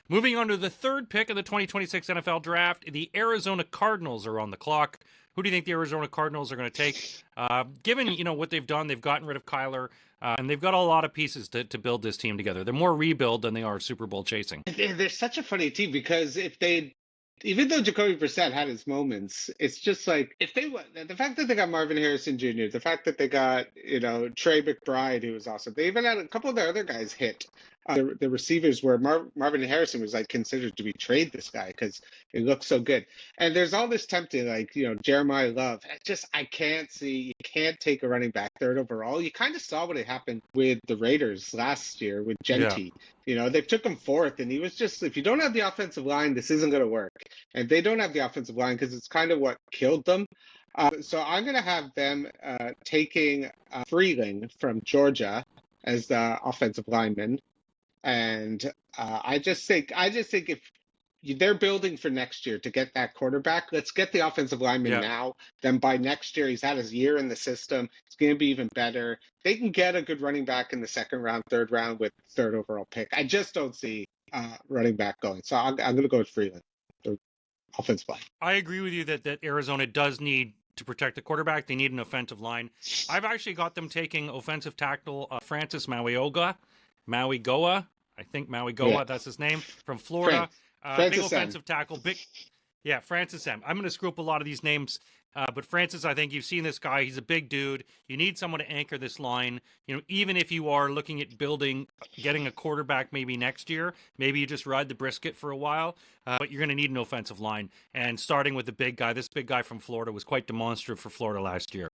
Moving on to the third pick of the 2026 NFL Draft, the Arizona Cardinals are on the clock. Who do you think the Arizona Cardinals are going to take? Given what they've done, they've gotten rid of Kyler, and they've got a lot of pieces to build this team together. They're more rebuild than they are Super Bowl chasing. They're such a funny team because if they, even though Jacoby Brissett had his moments, it's just like if they the fact that they got Marvin Harrison Jr., the fact that they got Trey McBride, who was awesome. They even had a couple of their other guys hit. The receivers where Marvin Harrison was like considered to be trade this guy because he looks so good. And there's all this tempting, like Jeremiah Love. I can't see, you can't take a running back third overall. You kind of saw what had happened with the Raiders last year with Genty. They took him fourth, and he was just, if you don't have the offensive line, this isn't going to work. And they don't have the offensive line because it's kind of what killed them. So I'm going to have them taking Freeling from Georgia as the offensive lineman. And I just think if they're building for next year to get that quarterback, let's get the offensive lineman now. Then by next year, he's had his year in the system. It's going to be even better. They can get a good running back in the second round, third round with third overall pick. I just don't see running back going. So I'm going to go with Freeland, the offensive line. I agree with you that Arizona does need to protect the quarterback. They need an offensive line. I've actually got them taking offensive tackle Francis Mauigoa. I think Mauigoa, that's his name, from Florida. Big offensive tackle. Francis M. I'm going to screw up a lot of these names, but Francis, I think you've seen this guy. He's a big dude. You need someone to anchor this line. Even if you are looking at getting a quarterback maybe next year, maybe you just ride the brisket for a while, but you're going to need an offensive line. And starting with the big guy, this big guy from Florida was quite demonstrative for Florida last year.